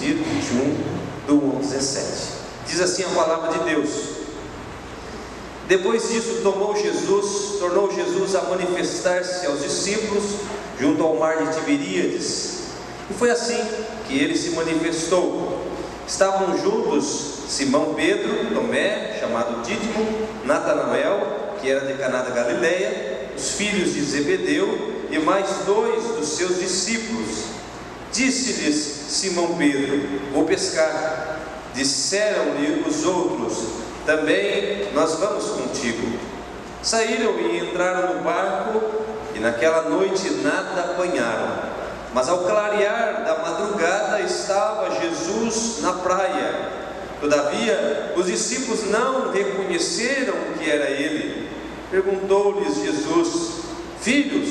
partir de 1, do 1 ao 17. Diz assim a palavra de Deus: Depois disso tornou Jesus a manifestar-se aos discípulos junto ao mar de Tiberíades, e foi assim que ele se manifestou. Estavam juntos Simão Pedro, Tomé, chamado Dídimo, Natanael, que era de Caná da Galileia, os filhos de Zebedeu e mais 2 dos seus discípulos. Disse-lhes Simão Pedro: Vou pescar. Disseram-lhe os outros: Também nós vamos contigo. Saíram e entraram no barco, e naquela noite nada apanharam. Mas ao clarear da madrugada estava Jesus na praia. Todavia os discípulos não reconheceram que era ele. Perguntou-lhes Jesus: Filhos,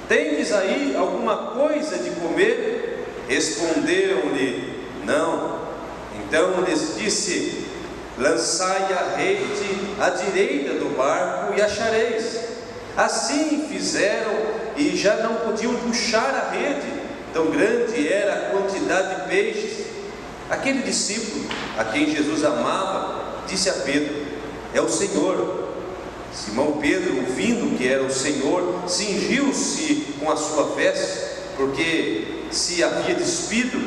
tendes aí alguma coisa de comer? Responderam-lhe: Não. Então lhes disse: Lançai a rede à direita do barco e achareis. Assim fizeram, e já não podiam puxar a rede, tão grande era a quantidade de peixes. Aquele discípulo a quem Jesus amava disse a Pedro: É o Senhor. Simão Pedro, ouvindo que era o Senhor, cingiu-se com a sua veste, porque se havia despido,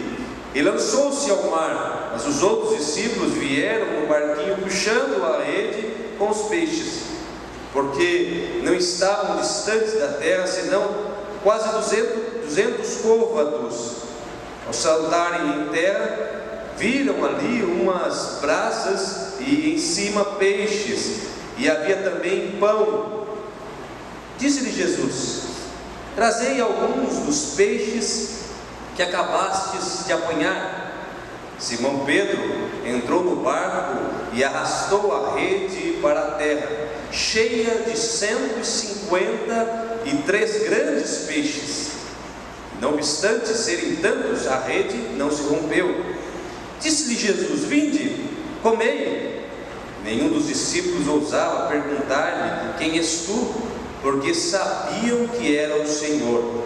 e lançou-se ao mar. Mas os outros discípulos vieram no barquinho puxando a rede com os peixes, porque não estavam distantes da terra, senão quase 200 côvados. Ao saltarem em terra, viram ali umas brasas e em cima peixes, e havia também pão. Disse-lhe Jesus: Trazei alguns dos peixes que acabastes de apanhar. Simão Pedro entrou no barco e arrastou a rede para a terra, cheia de 153 grandes peixes. Não obstante serem tantos, a rede não se rompeu. Disse-lhe Jesus: Vinde, comei. Nenhum dos discípulos ousava perguntar-lhe: Quem és tu? Porque sabiam que era o Senhor.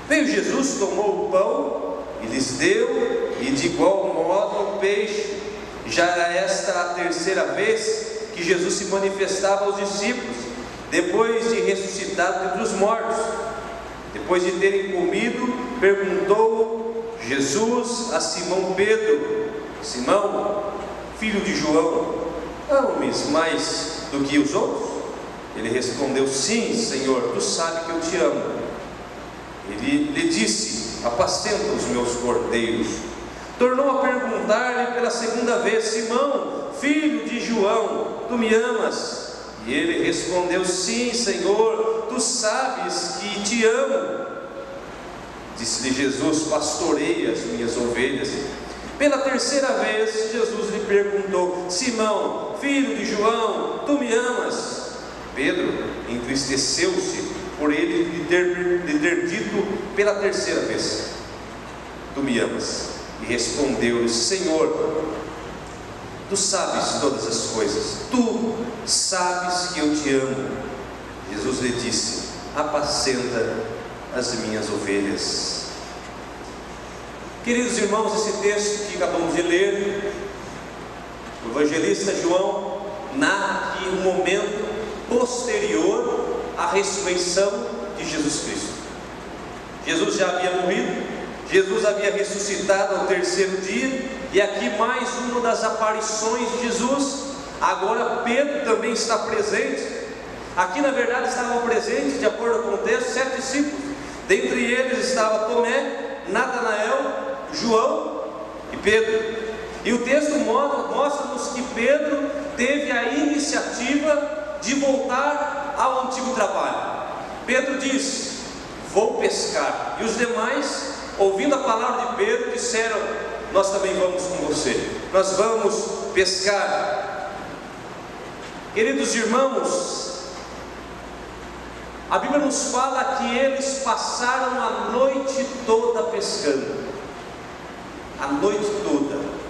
Veio Jesus, tomou o pão e lhes deu, e de igual modo o peixe. Já era esta a terceira vez que Jesus se manifestava aos discípulos, depois de ressuscitado dentre os mortos. Depois de terem comido, perguntou Jesus a Simão Pedro: Simão, filho de João, amas mais do que os outros? Ele respondeu: Sim, Senhor, tu sabes que eu te amo. Ele lhe disse: Apacenta os meus cordeiros. Tornou a perguntar-lhe pela segunda vez: Simão, filho de João, tu me amas? E ele respondeu: Sim, Senhor, tu sabes que te amo. Disse-lhe Jesus: Pastoreia as minhas ovelhas. Pela terceira vez Jesus lhe perguntou: Simão, filho de João, tu me amas? Pedro entristeceu-se por ele lhe ter dito pela terceira vez: Tu me amas? E respondeu-lhe: Senhor, tu sabes todas as coisas, tu sabes que eu te amo. Jesus lhe disse: Apacenta as minhas ovelhas. Queridos irmãos, esse texto que acabamos de ler, o evangelista João narra aqui um momento posterior à ressurreição de Jesus Cristo. Jesus já havia morrido, Jesus havia ressuscitado ao terceiro dia, e aqui mais uma das aparições de Jesus. Agora Pedro também está presente. Aqui na verdade estavam presentes, de acordo com o texto, 7 discípulos. Dentre eles estava Tomé, Natanael, João e Pedro. E o texto mostra-nos que Pedro teve a iniciativa de voltar ao antigo trabalho. Pedro diz: Vou pescar. E os demais, ouvindo a palavra de Pedro, disseram: Nós também vamos com você, nós vamos pescar. Queridos irmãos, a Bíblia nos fala que eles passaram a noite toda pescando. A noite toda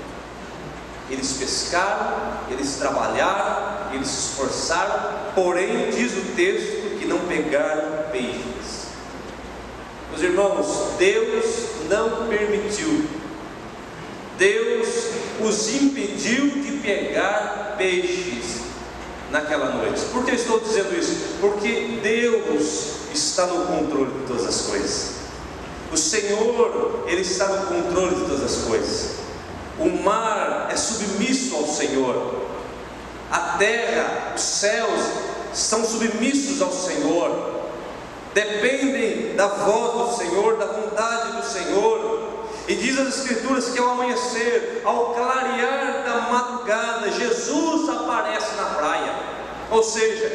eles pescaram, eles trabalharam, eles se esforçaram, porém diz o texto que não pegaram peixes. Meus irmãos, Deus não permitiu, Deus os impediu de pegar peixes naquela noite. Por que eu estou dizendo isso? Porque Deus está no controle de todas as coisas. O Senhor, Ele está no controle de todas as coisas. O mar é submisso ao Senhor. A terra, os céus estão submissos ao Senhor. Dependem da voz do Senhor, da vontade do Senhor. E diz as Escrituras que ao amanhecer, ao clarear da madrugada, Jesus aparece na praia. Ou seja,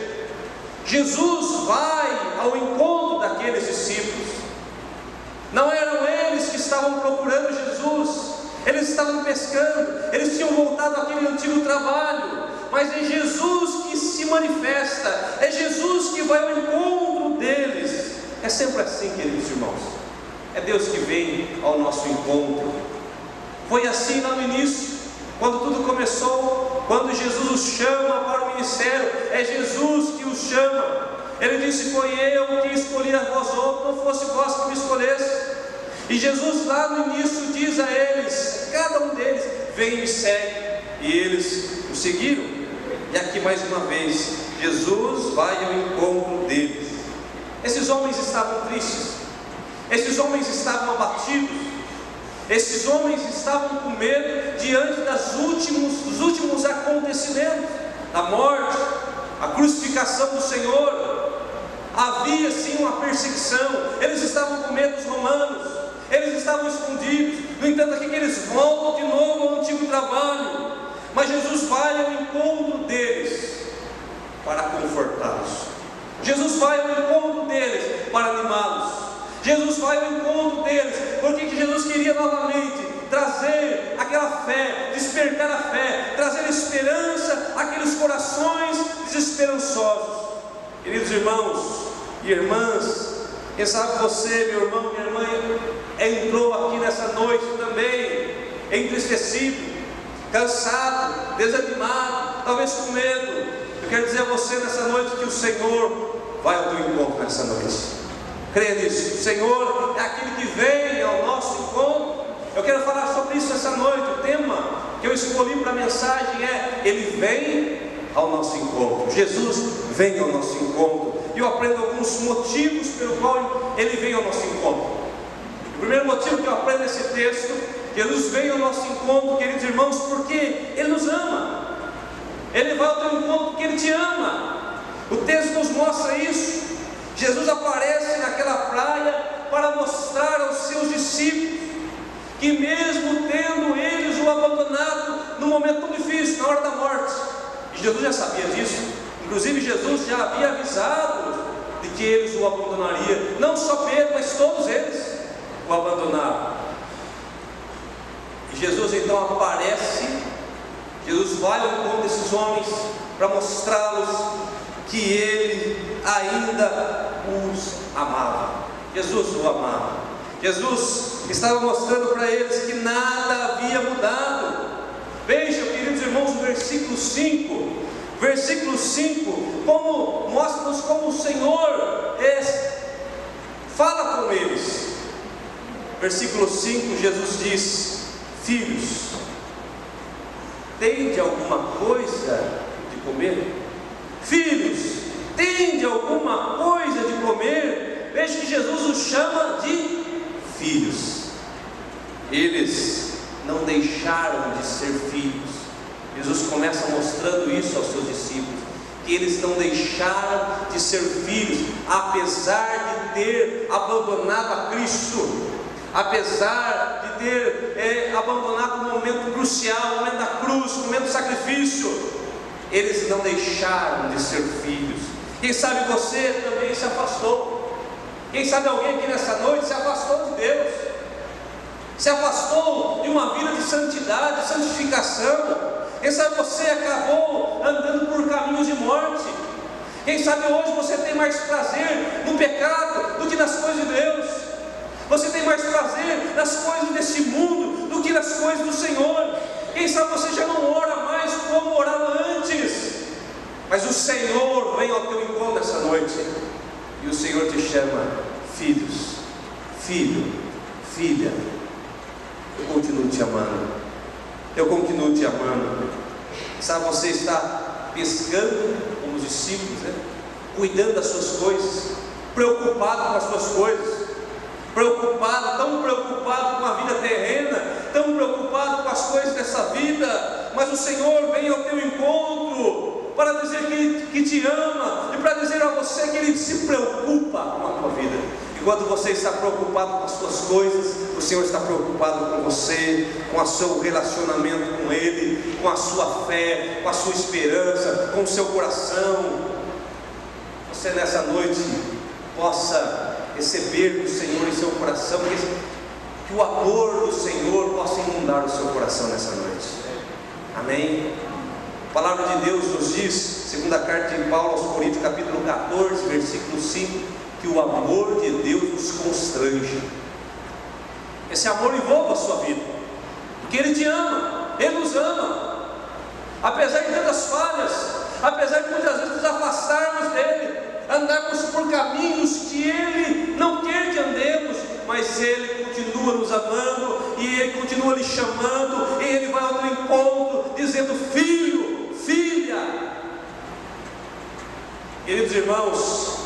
Jesus vai ao encontro daqueles discípulos. Não eram eles que estavam procurando Jesus, eles estavam pescando, eles tinham voltado àquele antigo trabalho, mas é Jesus que se manifesta, é Jesus que vai ao encontro deles. É sempre assim, queridos irmãos, é Deus que vem ao nosso encontro. Foi assim lá no início, quando tudo começou, quando Jesus os chama para o ministério, é Jesus que os chama. Ele disse: foi eu que escolhi a vós outros, não fosse vós que me escolhesse. E Jesus lá no início diz a eles, cada um deles: vem e me segue. E eles o seguiram. E aqui mais uma vez, Jesus vai ao encontro deles. Esses homens estavam tristes, esses homens estavam abatidos, esses homens estavam com medo diante dos últimos acontecimentos, da morte, a crucificação do Senhor. Havia sim uma perseguição, eles estavam com medo dos romanos, eles estavam escondidos. No entanto, aqui que eles voltam de novo ao antigo trabalho, mas Jesus vai ao encontro deles para confortá-los. Jesus vai ao encontro deles para animá-los. Jesus vai ao encontro deles, porque Jesus queria novamente trazer aquela fé, despertar a fé, trazer esperança àqueles corações desesperançosos. Queridos irmãos e irmãs, quem sabe você, meu irmão, minha irmã, entrou aqui nessa noite também entristecido, cansado, desanimado, talvez com medo. Eu quero dizer a você nessa noite que o Senhor vai ao teu encontro nessa noite. Creia nisso. O Senhor é aquele que vem ao nosso encontro. Eu quero falar sobre isso essa noite. O tema que eu escolhi para a mensagem é: Ele vem ao nosso encontro. Jesus vem ao nosso encontro. E eu aprendo alguns motivos pelo qual Ele vem ao nosso encontro. O primeiro motivo que eu aprendo nesse texto: Jesus vem ao nosso encontro, queridos irmãos, porque Ele nos ama. Ele vai ao teu encontro porque Ele te ama. O texto nos mostra isso. Jesus aparece naquela praia para mostrar aos seus discípulos que, mesmo tendo eles o abandonado no momento tão difícil, na hora da morte, e Jesus já sabia disso, inclusive Jesus já havia avisado de que eles o abandonariam. Não só Pedro, mas todos eles o abandonaram. E Jesus então aparece, Jesus vai ao encontro desses homens para mostrá-los que Ele ainda os amava. Jesus o amava. Jesus estava mostrando para eles que nada havia mudado. Vejam, queridos irmãos, o versículo 5. Versículo 5, como mostra-nos como o Senhor fala com eles. Versículo 5, Jesus diz: filhos, tende alguma coisa de comer? Filhos, tende alguma coisa de comer? Veja que Jesus os chama de filhos. Eles não deixaram de ser filhos. Jesus começa mostrando isso aos seus discípulos, que eles não deixaram de ser filhos, apesar de ter abandonado a Cristo, apesar de ter abandonado o momento crucial, o momento da cruz, o momento do sacrifício. Eles não deixaram de ser filhos. Quem sabe você também se afastou. Quem sabe alguém aqui nessa noite se afastou de Deus, se afastou de uma vida de santidade, de santificação. Quem sabe você acabou andando por caminhos de morte. Quem sabe hoje você tem mais prazer no pecado do que nas coisas de Deus. Você tem mais prazer nas coisas desse mundo do que nas coisas do Senhor. Quem sabe você já não ora mais como orava antes. Mas o Senhor vem ao teu encontro nessa noite, e o Senhor te chama: filhos, filho, filha, eu continuo te amando. eu continuo te amando. Sabe, você está pescando como os discípulos, né? Cuidando das suas coisas, preocupado com as suas coisas, tão preocupado com a vida terrena, tão preocupado com as coisas dessa vida, mas o Senhor vem ao teu encontro para dizer que te ama, e para dizer a você que Ele se preocupa com a tua vida. Enquanto você está preocupado com as suas coisas, o Senhor está preocupado com você, com o seu relacionamento com Ele, com a sua fé, com a sua esperança, com o seu coração. Você nessa noite possa receber do Senhor em seu coração, que o amor do Senhor possa inundar o seu coração nessa noite. Amém? A palavra de Deus nos diz, segunda carta de Paulo aos Coríntios, capítulo 14, versículo 5, que o amor de Deus nos constrange. Esse amor envolve a sua vida, porque Ele te ama, Ele nos ama, apesar de tantas falhas, apesar de muitas vezes nos afastarmos dEle, andarmos por caminhos que Ele não quer que andemos, mas Ele continua nos amando, e Ele continua lhe chamando, e Ele vai ao teu encontro, dizendo: filho, filha. Queridos irmãos,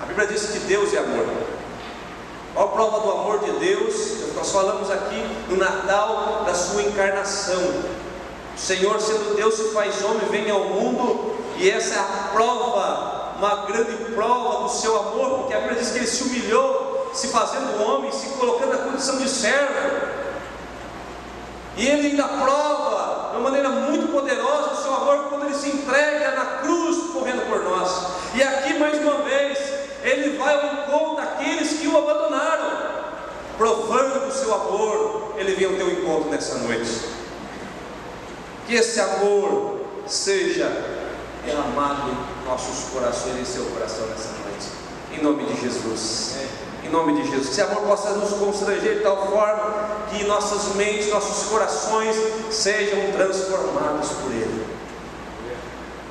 a Bíblia diz que Deus é amor. Qual a prova do amor de Deus? Nós falamos aqui no Natal da sua encarnação. O Senhor, sendo Deus, se faz homem, vem ao mundo, e essa é a prova, uma grande prova do seu amor, porque a Bíblia diz que Ele se humilhou, se fazendo homem, se colocando na condição de servo, e Ele ainda prova de uma maneira muito poderosa o seu amor quando Ele se entrega na cruz, morrendo por nós. E aqui mais uma vez Ele vai ao encontro daqueles que o abandonaram, provando o seu amor. Ele vem ao teu encontro nessa noite. Que esse amor seja derramado em nossos corações e em seu coração nessa noite, em nome de Jesus. Em nome de Jesus, que esse amor possa nos constranger de tal forma que nossas mentes, nossos corações sejam transformados por Ele.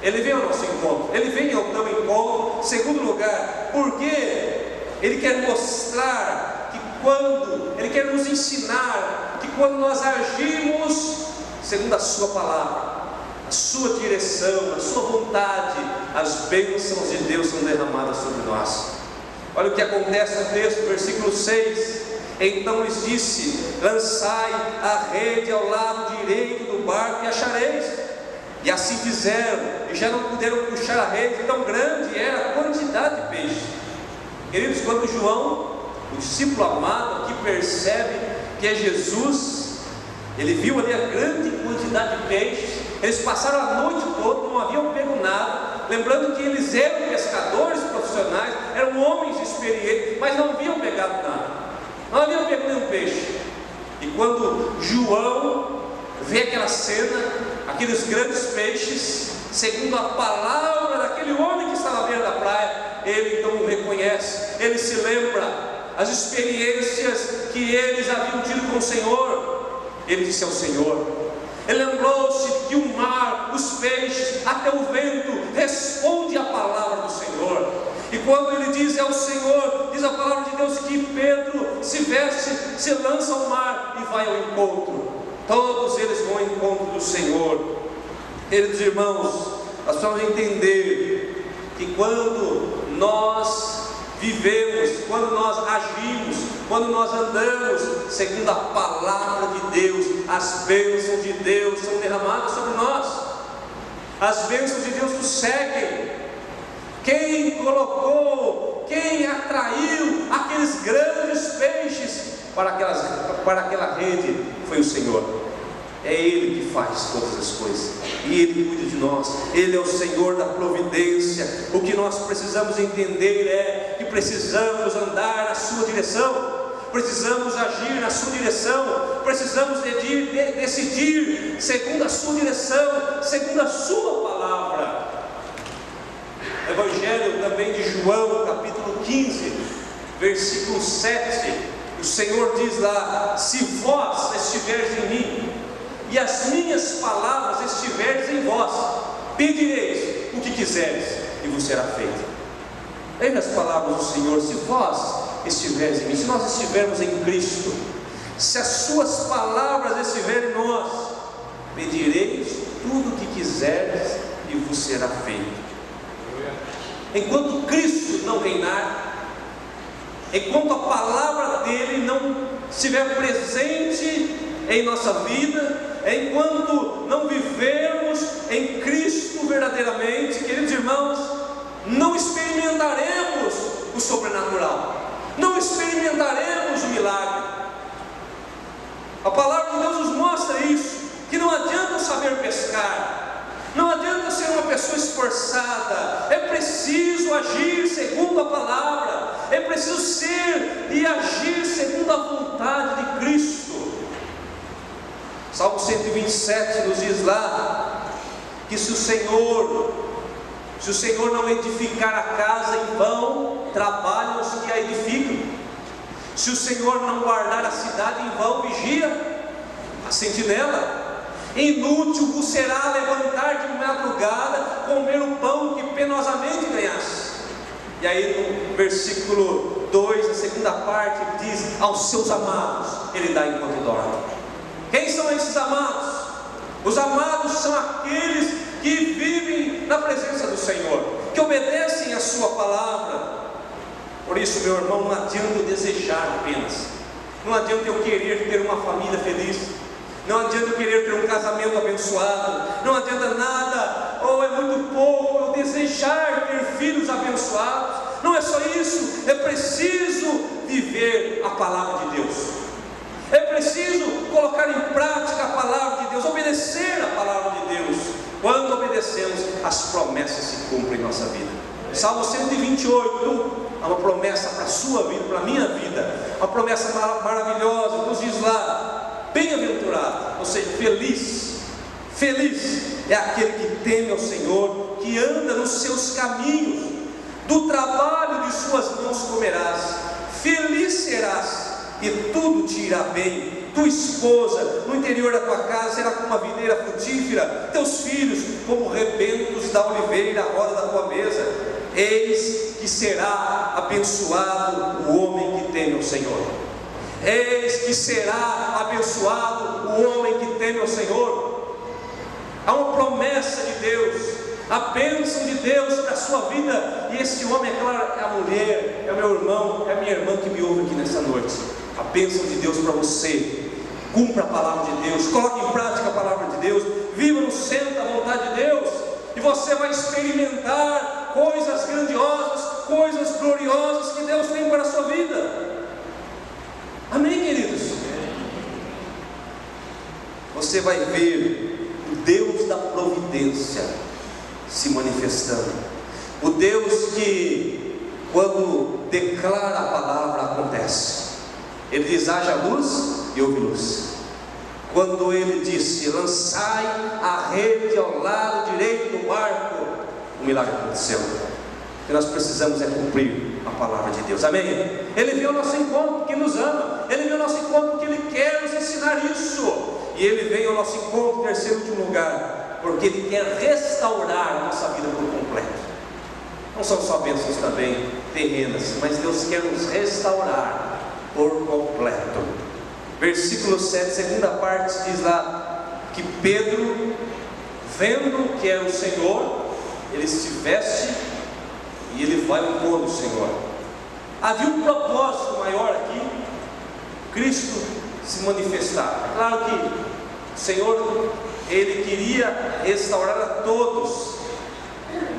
Ele vem ao nosso encontro, Ele vem ao teu encontro. Segundo lugar, porque Ele quer mostrar que Ele quer nos ensinar que quando nós agimos segundo a sua palavra, a sua direção, a sua vontade, as bênçãos de Deus são derramadas sobre nós. Olha o que acontece no texto, versículo 6. Então lhes disse: lançai a rede ao lado direito do barco e achareis. E assim fizeram, e já não puderam puxar a rede, tão grande era a quantidade de peixe. Queridos, quando João, o discípulo amado, aqui percebe que é Jesus, ele viu ali a grande quantidade de peixes. Eles passaram a noite toda, não haviam pego nada. Lembrando que eles eram pescadores profissionais, eram homens experientes, mas não haviam pegado nada, não haviam pego nenhum peixe. E quando João vê aquela cena, aqueles grandes peixes, segundo a palavra daquele homem que estava à beira da praia, ele então o reconhece, ele se lembra as experiências que eles haviam tido com o Senhor. Ele disse ao Senhor, ele lembrou-se que o mar, os peixes, até o vento responde à palavra do Senhor. E quando ele diz ao Senhor, diz a palavra de Deus que Pedro se veste, se lança ao mar e vai ao encontro. Todos eles vão ao encontro do Senhor. Queridos irmãos, nós precisamos entender que quando nós vivemos, quando nós agimos, quando nós andamos segundo a palavra de Deus, as bênçãos de Deus são derramadas sobre nós. As bênçãos de Deus nos seguem. Quem colocou, quem atraiu aqueles grandes peixes para aquela rede foi o Senhor. É Ele que faz todas as coisas, e Ele cuida de nós. Ele é o Senhor da providência. O que nós precisamos entender é que precisamos andar na sua direção, precisamos agir na sua direção, precisamos decidir segundo a sua direção, segundo a sua palavra. Evangelho também de João, capítulo 15, versículo 7, o Senhor diz lá: se vós estiverdes em mim, e as minhas palavras estiverdes em vós, pedireis o que quiseres, e vos será feito. Lembre as palavras do Senhor: se vós estiverdes em mim, se nós estivermos em Cristo, se as suas palavras estiverem em nós, pedireis tudo o que quiserdes e vos será feito. Enquanto Cristo não reinar, enquanto a palavra dele não estiver presente em nossa vida, enquanto não vivermos em Cristo verdadeiramente, queridos irmãos, não experimentaremos o sobrenatural, não experimentaremos o milagre. A palavra de Deus nos mostra isso, que não adianta saber pescar, não adianta ser uma pessoa esforçada, é preciso agir segundo a palavra, é preciso ser e agir segundo a vontade de Cristo. Salmo 127 nos diz lá, que se o Senhor não edificar a casa, em vão trabalham os que a edificam. Se o Senhor não guardar a cidade, em vão vigia a sentinela. Inútil vos será levantar de madrugada, comer o pão que penosamente ganhaste. E aí no versículo 2, a segunda parte, diz: aos seus amados ele dá enquanto dorme. Quem são esses amados? Os amados são aqueles que vivem na presença do Senhor, que obedecem a sua palavra. Por isso, meu irmão, não adianta eu desejar apenas, não adianta eu querer ter uma família feliz, não adianta eu querer ter um casamento abençoado, não adianta nada, ou é muito pouco eu desejar ter filhos abençoados. Não é só isso, é preciso viver a palavra de Deus, é preciso colocar em prática a palavra de Deus, obedecer a palavra de Deus. Quando obedecemos, as promessas se cumprem em nossa vida. Salmo 128 é uma promessa para a sua vida, para a minha vida, uma promessa maravilhosa. Deus diz lá: bem-aventurado, ou seja, feliz é aquele que teme ao Senhor, que anda nos seus caminhos, do trabalho de suas mãos comerás, feliz serás e tudo te irá bem. Tua esposa no interior da tua casa será como uma videira frutífera, teus filhos como rebentos da oliveira à roda da tua mesa. Eis que será abençoado o homem que teme ao Senhor. Eis que será abençoado o homem que teme ao Senhor. Há uma promessa de Deus, a bênção de Deus sobre a sua vida. E esse homem, é claro, é a mulher, é o meu irmão, é a minha irmã que me ouve aqui nessa noite. A bênção de Deus para você. Cumpra a palavra de Deus, coloque em prática a palavra de Deus, viva no centro da vontade de Deus, e você vai experimentar coisas grandiosas, coisas gloriosas que Deus tem para a sua vida. Amém, queridos? Você vai ver o Deus da providência se manifestando, o Deus que, quando declara a palavra, acontece. Ele diz: haja luz, e houve luz. Quando ele disse: lançai a rede ao lado direito do barco, o milagre aconteceu. O que nós precisamos é cumprir a palavra de Deus. Amém? Ele veio ao nosso encontro porque nos ama, ele veio ao nosso encontro porque ele quer nos ensinar isso, e ele veio ao nosso encontro, em terceiro e último lugar, porque ele quer restaurar a nossa vida por completo. Não são só bênçãos também terrenas, mas Deus quer nos restaurar por completo. Versículo 7, segunda parte, diz lá que Pedro, vendo que era o Senhor, ele se veste e ele vai ao encontro do Senhor. Havia um propósito maior aqui: Cristo se manifestar. É claro que o Senhor, ele queria restaurar a todos,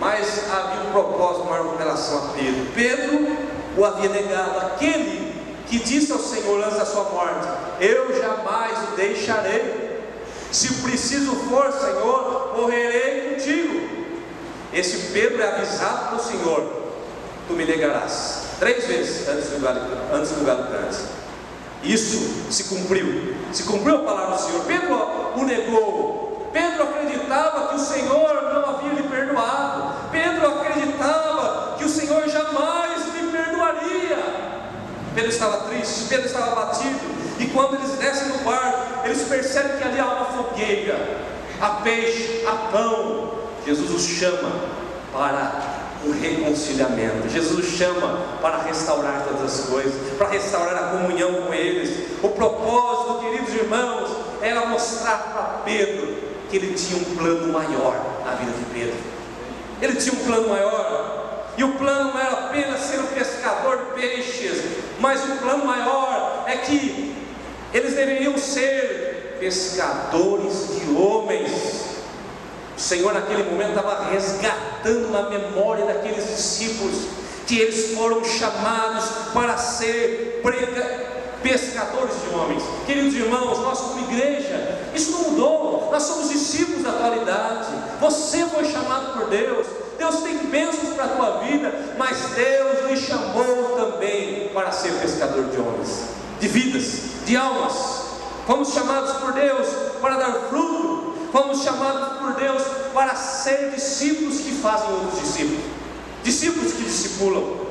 mas havia um propósito maior com relação a Pedro. Pedro o havia negado, aquele que disse ao Senhor antes da sua morte: eu jamais o deixarei, se preciso for, Senhor, morrerei contigo. Esse Pedro é avisado pelo Senhor: tu me negarás 3 vezes antes do galo cante. Isso se cumpriu a palavra do Senhor. Pedro o negou. Pedro acreditava que o Senhor não havia lhe perdoado. Pedro acreditava que o Senhor jamais lhe perdoaria. Pedro estava triste, Pedro estava abatido, e quando eles descem do barco, eles percebem que ali há uma fogueira, há peixe, há pão. Jesus os chama para um reconciliamento. Jesus chama para restaurar todas as coisas, para restaurar a comunhão com eles. O propósito, queridos irmãos, era mostrar para Pedro que ele tinha um plano maior na vida de Pedro. Ele tinha um plano maior, e o plano não era apenas ser um pescador de peixes, mas o plano maior é que eles deveriam ser pescadores de homens. O Senhor naquele momento estava resgatando na memória daqueles discípulos que eles foram chamados para ser pescadores de homens. Queridos irmãos, nós como igreja, isso não mudou. Nós somos discípulos da atualidade. Você foi chamado por Deus. Deus tem bênçãos para a tua vida, mas Deus lhe chamou também para ser pescador de homens, de vidas, de almas. Fomos chamados por Deus para dar fruto. Fomos chamados por Deus para ser discípulos que fazem outros discípulos, discípulos que discipulam.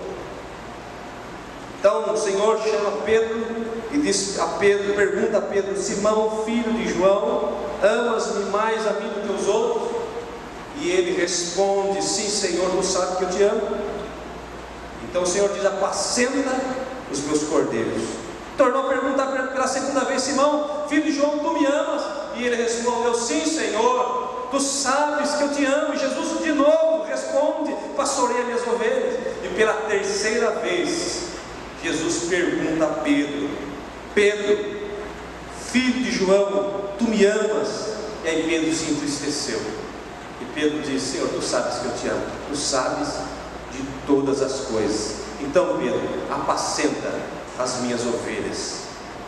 Então o Senhor chama Pedro e diz a Pedro, pergunta a Pedro: Simão, filho de João, amas-me mais a mim do que os outros? E ele responde: sim, Senhor, tu sabes que eu te amo. Então o Senhor diz: apacenta os meus cordeiros. Tornou a perguntar pela segunda vez: Simão, filho de João, tu me amas? E ele respondeu: sim, Senhor, tu sabes que eu te amo. E Jesus de novo responde: pastoreia minhas ovelhas. E pela terceira vez Jesus pergunta a Pedro: Pedro, filho de João, tu me amas? E aí Pedro se entristeceu. E Pedro disse: Senhor, tu sabes que eu te amo, tu sabes de todas as coisas. Então Pedro, apacenta as minhas ovelhas.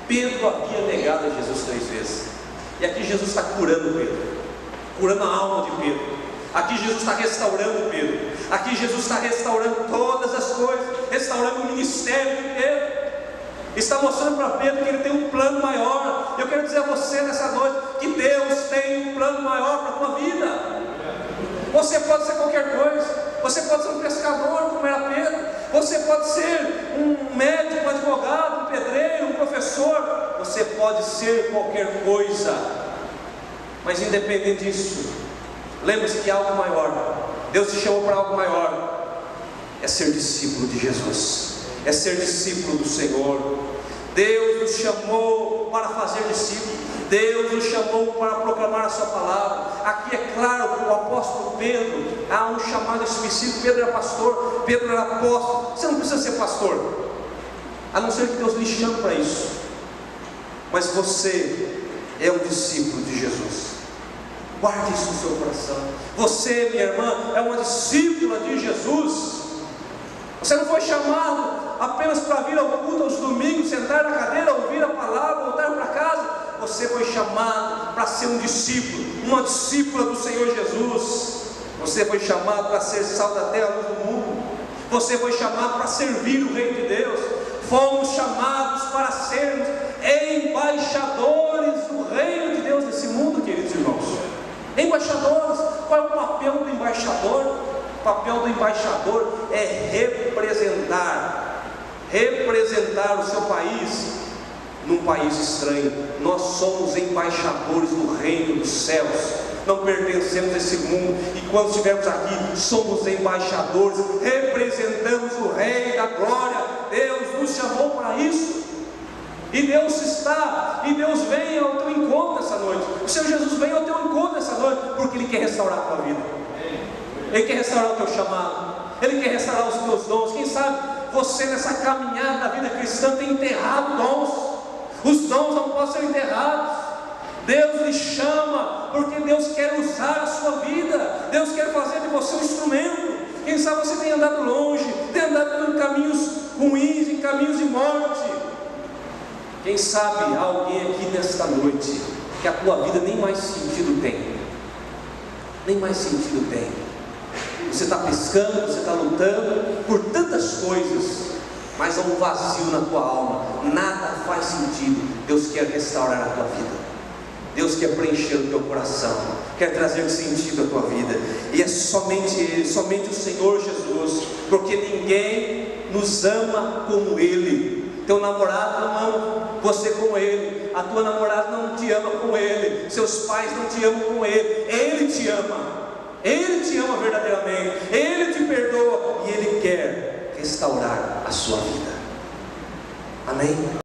Pedro havia negado a Jesus 3 vezes. E aqui Jesus está curando Pedro, curando a alma de Pedro. Aqui Jesus está restaurando Pedro. Aqui Jesus está restaurando todas as coisas, restaurando o ministério de Pedro. Está mostrando para Pedro que ele tem um plano maior. Eu quero dizer a você nessa noite que Deus tem um plano maior para a tua vida. Você pode ser qualquer coisa. Você pode ser um pescador como era Pedro. Você pode ser um médico, um advogado, um pedreiro, um professor. Você pode ser qualquer coisa. Mas independente disso, lembre-se que há algo maior. Deus te chamou para algo maior. É ser discípulo de Jesus, é ser discípulo do Senhor. Deus nos chamou para fazer discípulos. Deus nos chamou para proclamar a sua palavra. Aqui é claro que o apóstolo Pedro, há um chamado específico. Pedro era pastor, Pedro era apóstolo. Você não precisa ser pastor, a não ser que Deus lhe chame para isso. Mas você é um discípulo de Jesus. Guarde isso no seu coração. Você, minha irmã, é uma discípula de Jesus. Você não foi chamado apenas para vir ao culto aos domingos, sentar na cadeira, ouvir a palavra, voltar para casa. Você foi chamado para ser um discípulo, uma discípula do Senhor Jesus. Você foi chamado para ser sal da terra, luz do mundo. Você foi chamado para servir o Reino de Deus. Fomos chamados para sermos embaixadores do Reino de Deus nesse mundo, queridos irmãos. Embaixadores. Qual é o papel do embaixador? O papel do embaixador é representar o seu país num país estranho. Nós somos embaixadores do reino dos céus. Não pertencemos a esse mundo. E quando estivermos aqui, somos embaixadores, representamos o Rei da Glória. Deus nos chamou para isso. E Deus vem ao teu encontro essa noite. O Senhor Jesus vem ao teu encontro essa noite, porque Ele quer restaurar a tua vida. Ele quer restaurar o teu chamado. Ele quer restaurar os teus dons. Quem sabe você nessa caminhada da vida cristã tem enterrado dons. Os dons não podem ser enterrados. Deus lhe chama, porque Deus quer usar a sua vida. Deus quer fazer de você um instrumento. Quem sabe você tem andado longe, tem andado em caminhos ruins, em caminhos de morte. Quem sabe há alguém aqui nesta noite que a tua vida nem mais sentido tem. Nem mais sentido tem. Você está pescando, você está lutando por tantas coisas, mas há um vazio na tua alma. Nada faz sentido. Deus quer restaurar a tua vida. Deus quer preencher o teu coração, quer trazer sentido à tua vida. E é somente Ele, somente o Senhor Jesus, porque ninguém nos ama como Ele. Teu namorado não ama você como Ele. A tua namorada não te ama como Ele. Seus pais não te amam como Ele. Ele te ama. Ele te ama verdadeiramente, Ele te perdoa e Ele quer restaurar a sua vida. Amém?